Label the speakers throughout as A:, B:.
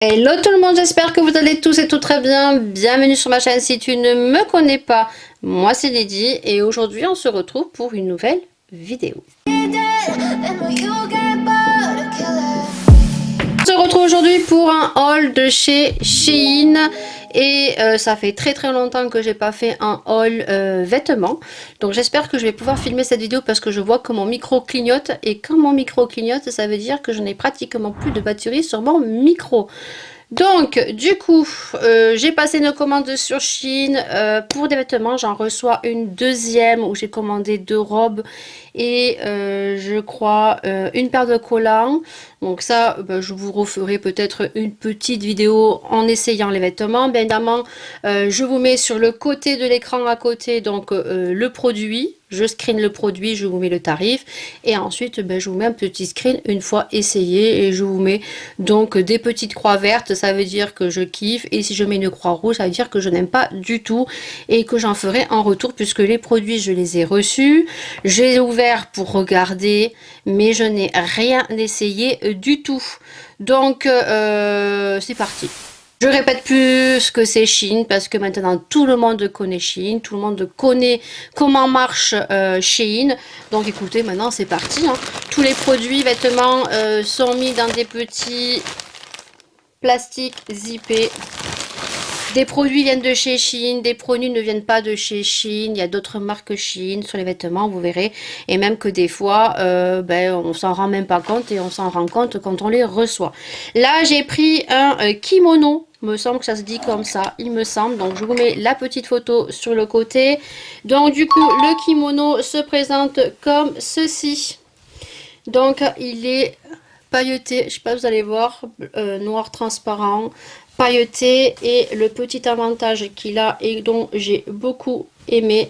A: Hello tout le monde, j'espère que vous allez tous et tout très bien. Bienvenue sur ma chaîne si tu ne me connais pas. Moi c'est Lydie et aujourd'hui on se retrouve pour une nouvelle vidéo. On se retrouve aujourd'hui pour un haul de chez Shein. Et ça fait très longtemps que j'ai pas fait un haul vêtements. Donc j'espère que je vais pouvoir filmer cette vidéo parce que je vois que mon micro clignote. Et quand mon micro clignote, ça veut dire que je n'ai pratiquement plus de batterie sur mon micro. Donc, du coup, j'ai passé une commande sur Shein pour des vêtements. J'en reçois une deuxième où j'ai commandé 2 robes et je crois une paire de collants. Donc ça, je vous referai peut-être une petite vidéo en essayant les vêtements. Bien évidemment, je vous mets sur le côté de l'écran à côté donc le produit. Je screen le produit, je vous mets le tarif et ensuite je vous mets un petit screen une fois essayé et je vous mets donc des petites croix vertes, ça veut dire que je kiffe, et si je mets une croix rouge ça veut dire que je n'aime pas du tout et que j'en ferai en retour puisque les produits je les ai reçus, j'ai ouvert pour regarder mais je n'ai rien essayé du tout. Donc c'est parti. Je répète plus ce que c'est Shein parce que maintenant tout le monde connaît Shein, tout le monde connaît comment marche Shein. Donc écoutez, maintenant c'est parti. Hein. Tous les produits, vêtements sont mis dans des petits plastiques zippés. Des produits viennent de chez Shein, des produits ne viennent pas de chez Shein. Il y a d'autres marques Shein sur les vêtements, vous verrez. Et même que des fois, on s'en rend même pas compte et on s'en rend compte quand on les reçoit. Là, j'ai pris un kimono. Il me semble que ça se dit comme ça, il me semble. Donc, je vous mets la petite photo sur le côté. Donc, du coup, le kimono se présente comme ceci. Donc, il est pailleté, je sais pas, vous allez voir, noir transparent, pailleté. Et le petit avantage qu'il a et dont j'ai beaucoup aimé,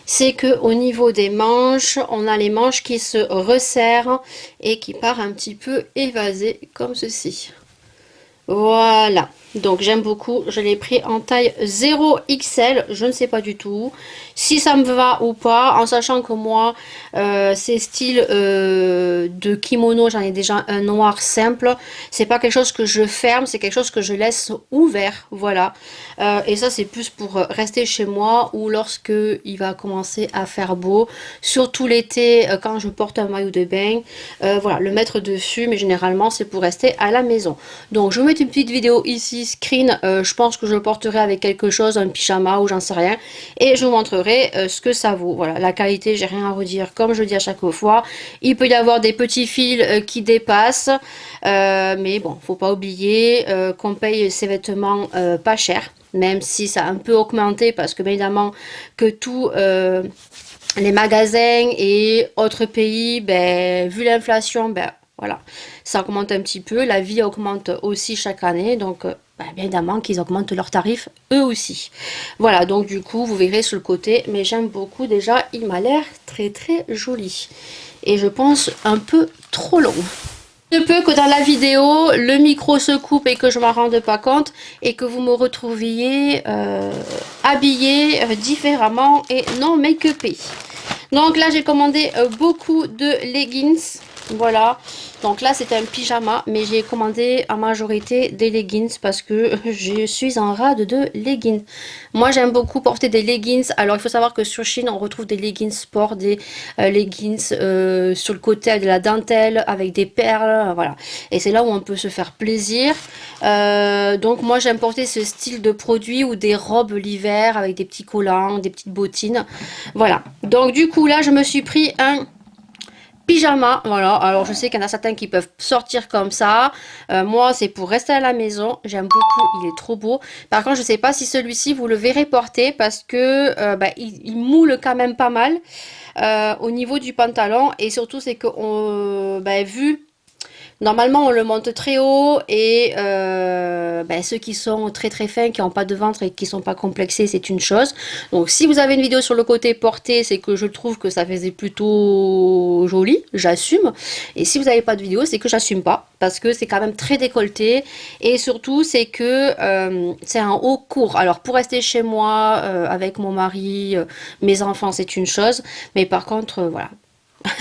A: c'est que au niveau des manches, on a les manches qui se resserrent et qui part un petit peu évasées comme ceci. Voilà, donc j'aime beaucoup, je l'ai pris en taille 0XL, je ne sais pas du tout si ça me va ou pas, en sachant que moi, ces styles de kimono, j'en ai déjà un noir simple, c'est pas quelque chose que je ferme, c'est quelque chose que je laisse ouvert, voilà. Et ça c'est plus pour rester chez moi ou lorsque il va commencer à faire beau, surtout l'été quand je porte un maillot de bain, voilà, le mettre dessus, mais généralement c'est pour rester à la maison. Donc je vais mettre une petite vidéo ici, screen, je pense que je le porterai avec quelque chose, un pyjama ou j'en sais rien, et je vous montrerai ce que ça vaut. Voilà, la qualité, j'ai rien à redire, comme je dis à chaque fois. Il peut y avoir des petits fils qui dépassent, mais bon, faut pas oublier qu'on paye ces vêtements pas cher, même si ça a un peu augmenté parce que bien évidemment que tout les magasins et autres pays, vu l'inflation, voilà, ça augmente un petit peu. La vie augmente aussi chaque année, donc bien évidemment qu'ils augmentent leurs tarifs eux aussi. Voilà, donc du coup, vous verrez sur le côté, mais j'aime beaucoup déjà, il m'a l'air très joli. Et je pense un peu trop long. Il se peut que dans la vidéo, le micro se coupe et que je ne m'en rende pas compte et que vous me retrouviez habillée différemment et non make-upée. Donc là, j'ai commandé beaucoup de leggings. Voilà. Donc là, c'était un pyjama, mais j'ai commandé en majorité des leggings parce que je suis en rade de leggings. Moi, j'aime beaucoup porter des leggings. Alors, il faut savoir que sur Shein, on retrouve des leggings sport, des leggings sur le côté avec de la dentelle, avec des perles, voilà. Et c'est là où on peut se faire plaisir. Donc, moi, j'aime porter ce style de produit ou des robes l'hiver avec des petits collants, des petites bottines. Voilà. Donc, du coup, là, je me suis pris un pyjama, voilà. Alors je sais qu'il y en a certains qui peuvent sortir comme ça. Moi c'est pour rester à la maison. J'aime beaucoup, il est trop beau. Par contre je sais pas si celui-ci vous le verrez porter parce que il moule quand même pas mal au niveau du pantalon. Et surtout c'est que vu normalement, on le monte très haut et ceux qui sont très fins, qui n'ont pas de ventre et qui ne sont pas complexés, c'est une chose. Donc, si vous avez une vidéo sur le côté porté, c'est que je trouve que ça faisait plutôt joli, j'assume. Et si vous n'avez pas de vidéo, c'est que j'assume pas parce que c'est quand même très décolleté et surtout c'est que c'est un haut court. Alors, pour rester chez moi avec mon mari, mes enfants, c'est une chose, mais par contre, voilà.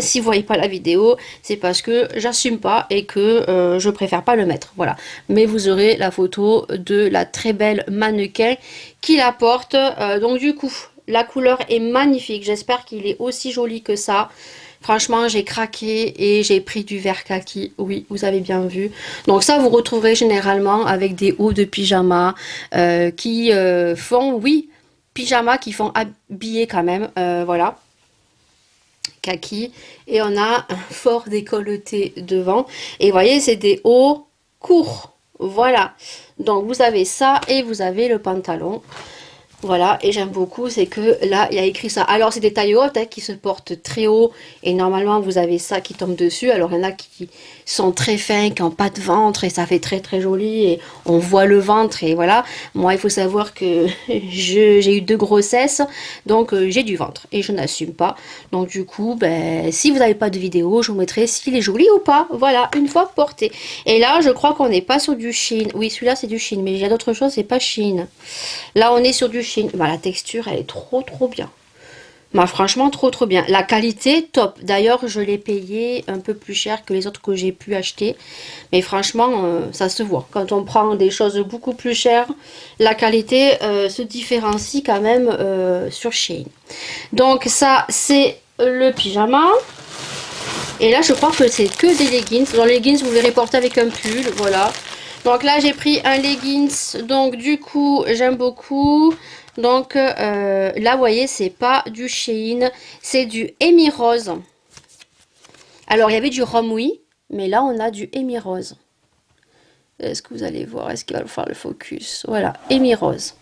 A: Si vous voyez pas la vidéo, c'est parce que j'assume pas et que je préfère pas le mettre. Voilà. Mais vous aurez la photo de la très belle mannequin qui la porte. Donc du coup, la couleur est magnifique. J'espère qu'il est aussi joli que ça. Franchement, j'ai craqué et j'ai pris du vert kaki. Oui, vous avez bien vu. Donc ça, vous retrouverez généralement avec des hauts de pyjama qui font, oui, pyjama qui font habiller quand même. Voilà, kaki. Et on a un fort décolleté devant. Et vous voyez, c'est des hauts courts. Voilà. Donc vous avez ça et vous avez le pantalon. Voilà, et j'aime beaucoup, c'est que là, il y a écrit ça. Alors, c'est des tailles hautes qui se portent très haut. Et normalement, vous avez ça qui tombe dessus. Alors, il y en a qui sont très fins, qui n'ont pas de ventre. Et ça fait très, très joli. Et on voit le ventre. Et voilà. Moi, il faut savoir que j'ai eu 2 grossesses. Donc, j'ai du ventre. Et je n'assume pas. Donc, du coup, ben, si vous n'avez pas de vidéo, je vous mettrai s'il est joli ou pas. Voilà, une fois porté. Et là, je crois qu'on n'est pas sur du Shein. Oui, celui-là, c'est du Shein. Mais il y a d'autres choses, c'est pas Shein. Là, on est sur du Shein. Bah, la texture, elle est trop, trop bien. Bah, franchement, trop, trop bien. La qualité, top. D'ailleurs, je l'ai payé un peu plus cher que les autres que j'ai pu acheter. Mais franchement, ça se voit. Quand on prend des choses beaucoup plus chères, la qualité se différencie quand même sur Shein. Donc, ça, c'est le pyjama. Et là, je crois que c'est que des leggings. Dans les leggings, vous verrez porter avec un pull. Voilà. Donc là, j'ai pris un leggings. Donc, du coup, j'aime beaucoup. Donc là, vous voyez, c'est pas du Shein. C'est du Amy Rose. Alors, il y avait du Rome, oui. Mais là, on a du Amy Rose. Est-ce que vous allez voir? Est-ce qu'il va faire le focus? Voilà, Amy Rose.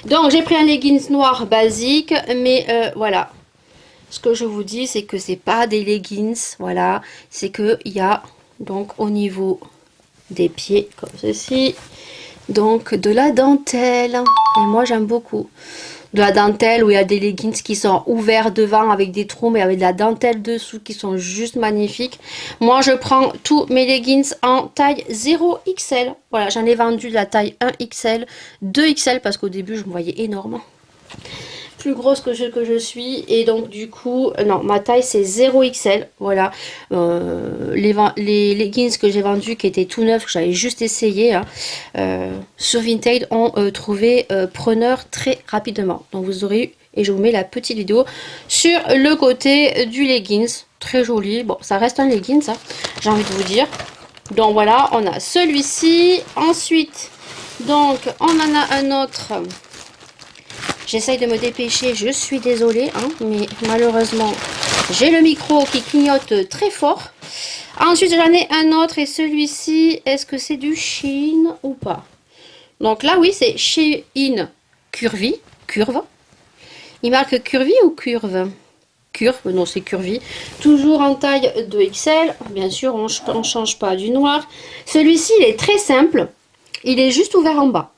A: Donc, j'ai pris un leggings noir basique. Mais voilà. Ce que je vous dis, c'est que c'est pas des leggings. Voilà. C'est qu'il y a, donc, au niveau des pieds, comme ceci, donc de la dentelle. Et moi, j'aime beaucoup. De la dentelle où il y a des leggings qui sont ouverts devant avec des trous, mais avec de la dentelle dessous qui sont juste magnifiques. Moi, je prends tous mes leggings en taille 0XL. Voilà, j'en ai vendu de la taille 1XL, 2XL parce qu'au début, je me voyais énorme. Plus grosse que je suis, et donc du coup non, ma taille c'est 0XL. Voilà, les leggings que j'ai vendus qui étaient tout neufs, que j'avais juste essayé hein, sur Vinted, ont trouvé preneur très rapidement. Donc vous aurez eu, et je vous mets la petite vidéo sur le côté du leggings, très joli. Bon, ça reste un leggings hein, j'ai envie de vous dire. Donc voilà, on a celui-ci. Ensuite, donc on en a un autre. J'essaye de me dépêcher, je suis désolée, hein, mais malheureusement, j'ai le micro qui clignote très fort. Ensuite, j'en ai un autre, et celui-ci, est-ce que c'est du Shein ou pas? Donc là, oui, c'est Shein Curvy, curve. Il marque Curvy ou curve? Curve, non, c'est Curvy. Toujours en taille 2XL, bien sûr, on ne change pas du noir. Celui-ci, il est très simple, il est juste ouvert en bas.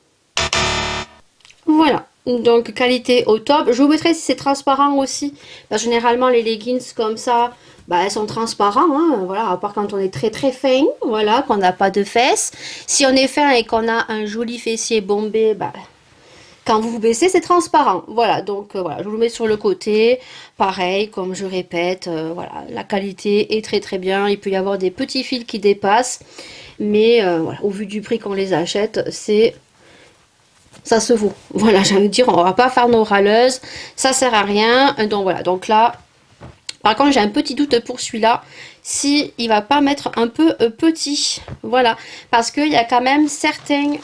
A: Voilà. Donc qualité au top. Je vous mettrai si c'est transparent aussi. Parce que généralement les leggings comme ça, bah, elles sont transparentes. Hein, voilà, à part quand on est très très fin. Voilà, qu'on n'a pas de fesses. Si on est fin et qu'on a un joli fessier bombé, bah, quand vous vous baissez, c'est transparent. Voilà, donc voilà, je vous le mets sur le côté. Pareil, comme je répète, voilà, la qualité est très très bien. Il peut y avoir des petits fils qui dépassent. Mais voilà, au vu du prix qu'on les achète, c'est... ça se vaut. Voilà, j'ai envie de dire, on va pas faire nos râleuses, ça sert à rien. Donc voilà, donc là, par contre, j'ai un petit doute pour celui-là, si il va pas mettre un peu petit. Voilà, parce qu'il y a quand même certains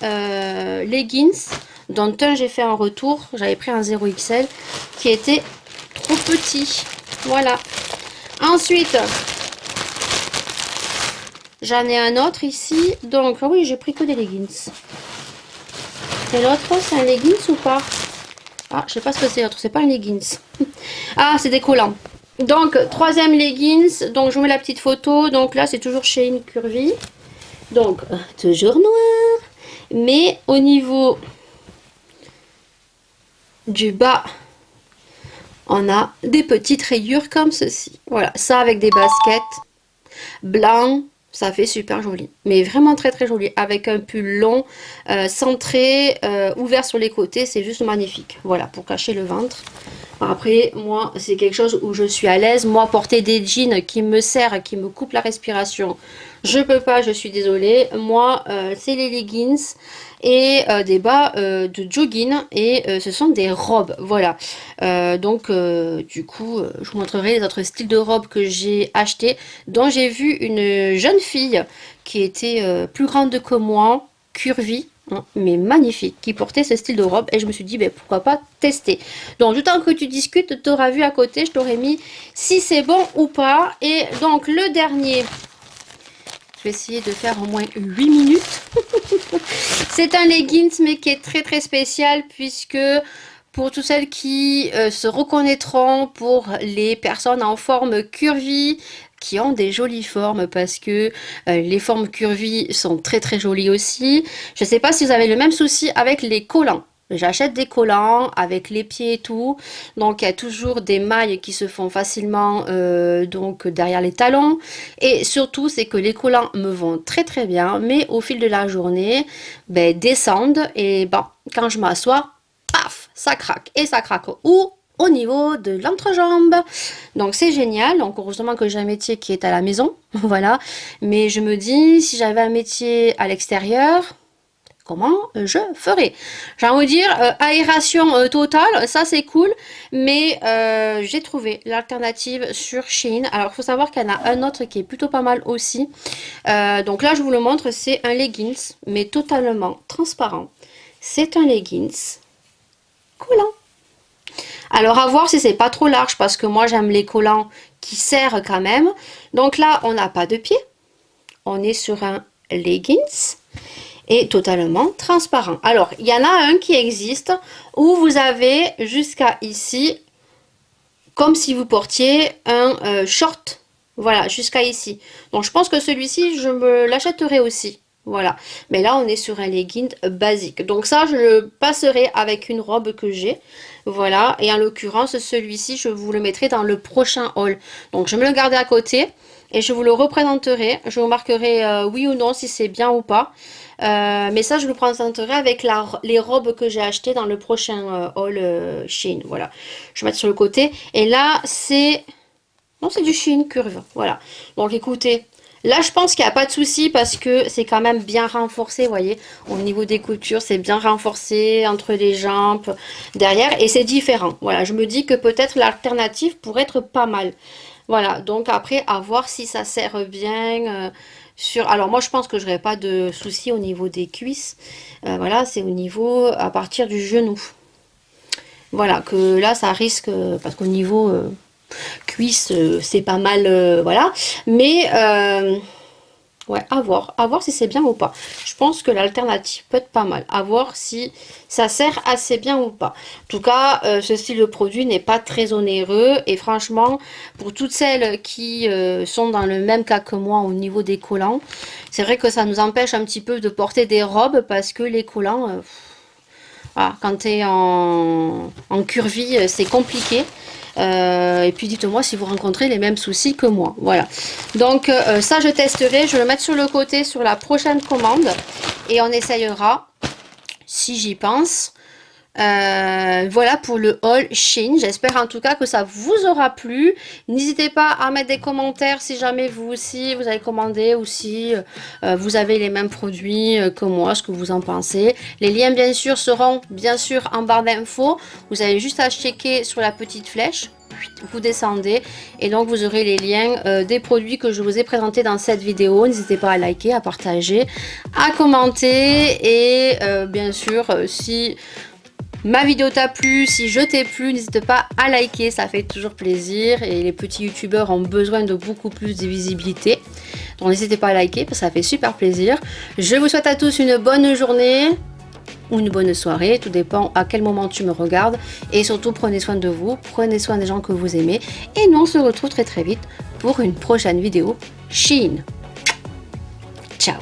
A: leggings, dont un j'ai fait un retour, j'avais pris un 0XL, qui était trop petit. Voilà. Ensuite, j'en ai un autre ici, donc oui, j'ai pris que des leggings. Et l'autre, c'est un leggings ou pas? Ah, je sais pas ce que c'est l'autre, c'est pas un leggings. Ah, c'est des collants. Donc, troisième leggings, donc je vous mets la petite photo. Donc là, c'est toujours Shein Curvy. Donc, toujours noir. Mais au niveau du bas, on a des petites rayures comme ceci. Voilà, ça avec des baskets blancs. Ça fait super joli, mais vraiment très très joli, avec un pull long, centré, ouvert sur les côtés, c'est juste magnifique. Voilà, pour cacher le ventre. Après, moi, c'est quelque chose où je suis à l'aise. Moi, porter des jeans qui me serrent, qui me coupent la respiration, je peux pas, je suis désolée. Moi, c'est les leggings et des bas de jogging et ce sont des robes, voilà. Donc, du coup, je vous montrerai les autres styles de robes que j'ai achetés, dont j'ai vu une jeune fille qui était plus grande que moi, curvy, hein, mais magnifique, qui portait ce style de robe et je me suis dit ben, pourquoi pas tester. Donc du temps que tu discutes, tu auras vu à côté, je t'aurais mis si c'est bon ou pas. Et donc le dernier, je vais essayer de faire au moins 8 minutes. C'est un leggings mais qui est très très spécial puisque pour toutes celles qui se reconnaîtront, pour les personnes en forme curvy, qui ont des jolies formes parce que les formes curvy sont très très jolies aussi. Je ne sais pas si vous avez le même souci avec les collants. J'achète des collants avec les pieds et tout, donc il y a toujours des mailles qui se font facilement donc derrière les talons et surtout c'est que les collants me vont très très bien mais au fil de la journée ben, descendent et ben, quand je m'assois, paf, ça craque et ça craque où? Au niveau de l'entrejambe. Donc c'est génial. Donc heureusement que j'ai un métier qui est à la maison. Voilà. Mais je me dis, si j'avais un métier à l'extérieur, comment je ferais? J'ai envie de dire, aération totale, ça c'est cool. Mais j'ai trouvé l'alternative sur Shein. Alors il faut savoir qu'il y en a un autre qui est plutôt pas mal aussi. Donc là je vous le montre, c'est un leggings, mais totalement transparent. C'est un leggings collant. Alors à voir si c'est pas trop large parce que moi j'aime les collants qui serrent quand même. Donc là on n'a pas de pied. On est sur un leggings et totalement transparent. Alors il y en a un qui existe où vous avez jusqu'à ici comme si vous portiez un short. Voilà, jusqu'à ici. Donc je pense que celui-ci je me l'achèterai aussi. Voilà, mais là on est sur un legging basique. Donc ça je le passerai avec une robe que j'ai. Voilà, et en l'occurrence celui-ci je vous le mettrai dans le prochain haul. Donc je me le garder à côté et je vous le représenterai. Je vous marquerai oui ou non si c'est bien ou pas. Mais ça je vous le présenterai avec les robes que j'ai achetées dans le prochain haul Shein. Voilà, je vais mettre sur le côté. Et là c'est... Non, c'est du Shein Curve. Voilà, donc écoutez... Là, je pense qu'il n'y a pas de souci parce que c'est quand même bien renforcé, vous voyez. Au niveau des coutures, c'est bien renforcé entre les jambes, derrière. Et c'est différent. Voilà, je me dis que peut-être l'alternative pourrait être pas mal. Voilà, donc après, à voir si ça sert bien sur... Alors moi, je pense que je n'aurai pas de souci au niveau des cuisses. Voilà, c'est au niveau à partir du genou. Voilà, que là, ça risque... parce qu'au niveau... cuisse c'est pas mal voilà mais ouais à voir si c'est bien ou pas. Je pense que l'alternative peut être pas mal, à voir si ça sert assez bien ou pas. En tout cas ce style de produit n'est pas très onéreux et franchement pour toutes celles qui sont dans le même cas que moi au niveau des collants, c'est vrai que ça nous empêche un petit peu de porter des robes parce que les collants voilà, quand tu es en curvy c'est compliqué. Et puis dites-moi si vous rencontrez les mêmes soucis que moi. Voilà, donc ça je testerai, je vais le mettre sur le côté sur la prochaine commande et on essayera si j'y pense. Voilà pour le haul Shein. J'espère en tout cas que ça vous aura plu. N'hésitez pas à mettre des commentaires si jamais vous aussi vous avez commandé ou si vous avez les mêmes produits que moi, ce que vous en pensez. Les liens bien sûr seront bien sûr en barre d'infos. Vous avez juste à checker sur la petite flèche. Vous descendez et donc vous aurez les liens des produits que je vous ai présentés dans cette vidéo. N'hésitez pas à liker, à partager, à commenter et bien sûr si ma vidéo t'a plu, si je t'ai plu, n'hésite pas à liker, ça fait toujours plaisir et les petits youtubeurs ont besoin de beaucoup plus de visibilité. Donc n'hésitez pas à liker parce que ça fait super plaisir. Je vous souhaite à tous une bonne journée ou une bonne soirée, tout dépend à quel moment tu me regardes. Et surtout prenez soin de vous, prenez soin des gens que vous aimez. Et nous on se retrouve très très vite pour une prochaine vidéo Shein. Ciao.